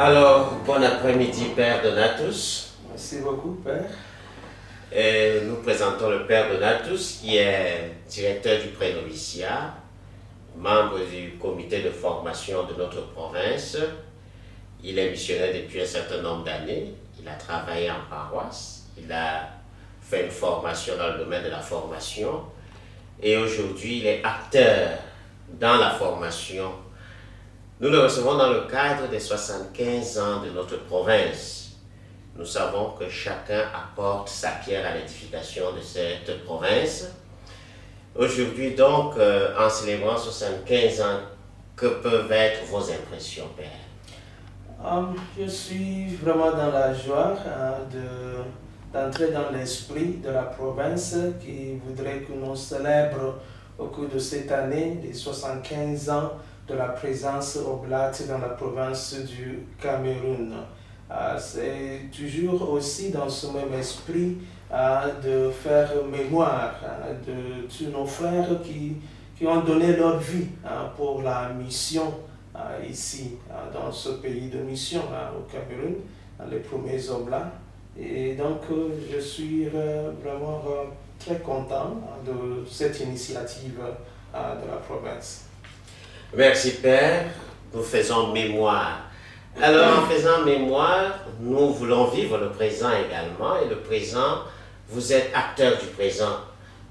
Alors, bon après-midi, Père Donatus. Merci beaucoup, Père. Et nous présentons le Père Donatus, qui est directeur du pré-noviciat, membre du comité de formation de notre province. Il est missionnaire depuis un certain nombre d'années. Il a travaillé en paroisse. Il a fait une formation dans le domaine de la formation. Et aujourd'hui, il est acteur dans la formation. Nous le recevons dans le cadre des 75 ans de notre province. Nous savons que chacun apporte sa pierre à l'édification de cette province. Aujourd'hui donc, en célébrant 75 ans, que peuvent être vos impressions, Père? Je suis vraiment dans la joie d'entrer dans l'esprit de la province qui voudrait que nous célébrions au cours de cette année les 75 ans de la présence oblate dans la province du Cameroun. C'est toujours aussi dans ce même esprit de faire mémoire de tous nos frères qui ont donné leur vie pour la mission ici, dans ce pays de mission au Cameroun, les premiers oblats. Et donc, je suis vraiment très content de cette initiative de la province. Merci, Père. Nous faisons mémoire. Alors, en faisant mémoire, nous voulons vivre le présent également. Et le présent, vous êtes acteur du présent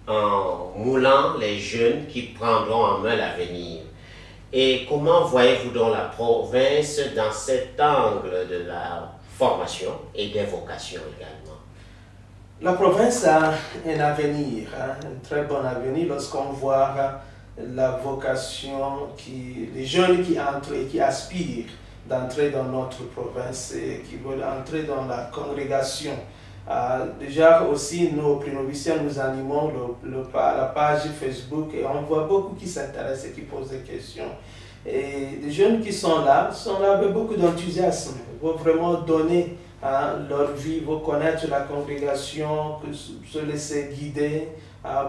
en moulant les jeunes qui prendront en main l'avenir. Et comment voyez-vous donc la province dans cet angle de la formation et des vocations également? La province a un avenir, un très bon avenir lorsqu'on voit la vocation, les jeunes qui entrent et qui aspirent d'entrer dans notre province et qui veulent entrer dans la congrégation. Déjà aussi, nous, au pré-noviciat, nous animons la page Facebook et on voit beaucoup qui s'intéressent et qui posent des questions. Et les jeunes qui sont là avec beaucoup d'enthousiasme. Ils vont vraiment donner leur vie, vont connaître la congrégation, se laisser guider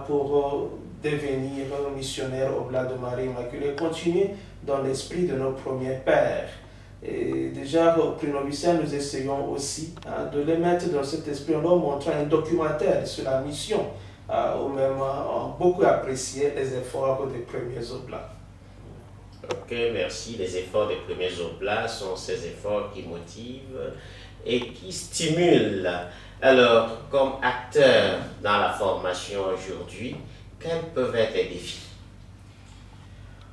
pour devenir missionnaire au Oblat de Marie Immaculée, continuer dans l'esprit de nos premiers pères. Et déjà, au pré-noviciat, nous essayons aussi de les mettre dans cet esprit en leur montrant un documentaire sur la mission, ou même ont beaucoup apprécié les efforts des premiers oblats. Ok, merci. Les efforts des premiers oblats sont ces efforts qui motivent et qui stimulent. Alors, comme acteur dans la formation aujourd'hui, quels peuvent être les défis?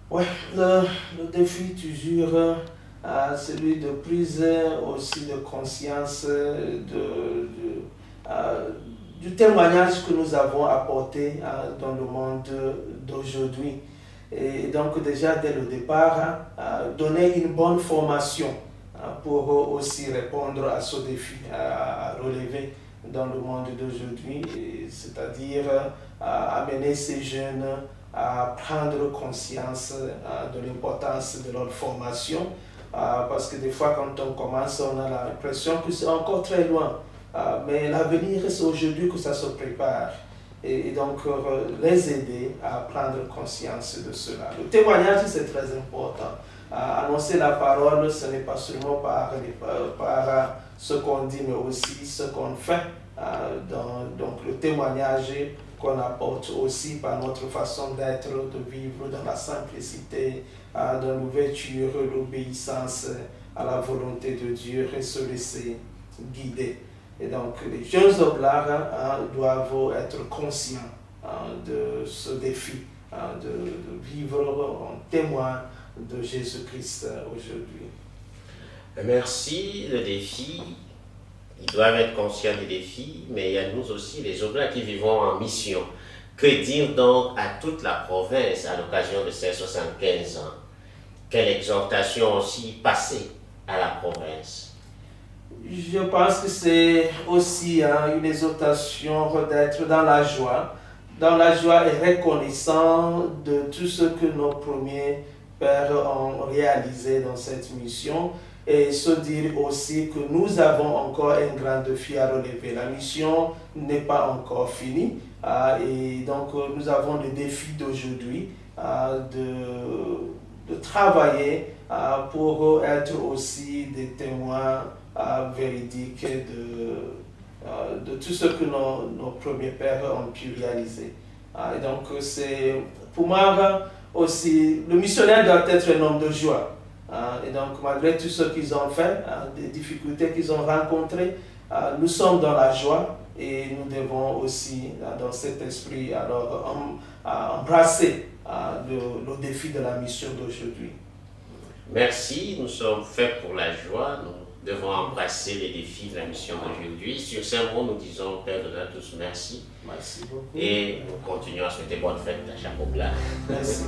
Oui, le défi toujours celui de prise aussi de conscience du témoignage que nous avons apporté dans le monde d'aujourd'hui. Et donc déjà dès le départ, donner une bonne formation pour aussi répondre à ce défi à relever dans le monde d'aujourd'hui, c'est-à-dire amener ces jeunes à prendre conscience de l'importance de leur formation, parce que des fois quand on commence, on a l'impression que c'est encore très loin, mais l'avenir c'est aujourd'hui que ça se prépare. Et donc les aider à prendre conscience de cela. Le témoignage c'est très important. Annoncer la parole, ce n'est pas seulement par ce qu'on dit, mais aussi ce qu'on fait. Donc le témoignage qu'on apporte aussi par notre façon d'être, de vivre dans la simplicité, dans l'ouverture, l'obéissance à la volonté de Dieu et se laisser guider. Et donc les jeunes oblats doivent être conscients de ce défi, de vivre en témoin de Jésus-Christ aujourd'hui. Merci. Le défi, ils doivent être conscients des défis, mais il y a nous aussi, les oblats qui vivons en mission. Que dire donc à toute la province à l'occasion de ces 75 ans? Quelle exhortation aussi passer à la province? Je pense que c'est aussi une exhortation d'être dans la joie et reconnaissant de tout ce que nos premiers pères ont réalisé dans cette mission, et se dire aussi que nous avons encore un grand défi à relever. La mission n'est pas encore finie et donc nous avons le défi d'aujourd'hui de travailler pour être aussi des témoins véridiques de tout ce que nos premiers pères ont pu réaliser. Et donc, c'est pour moi aussi, le missionnaire doit être un homme de joie. Et donc, malgré tout ce qu'ils ont fait, des difficultés qu'ils ont rencontrées, nous sommes dans la joie et nous devons aussi, dans cet esprit, alors embrasser le défi de la mission d'aujourd'hui. Merci, nous sommes faits pour la joie. Nous devons embrasser les défis de la mission d'aujourd'hui. Sur ces mots, nous disons, Père Donatus, merci. Merci beaucoup. Et nous continuons à souhaiter bonne fête à Chapopla. Merci.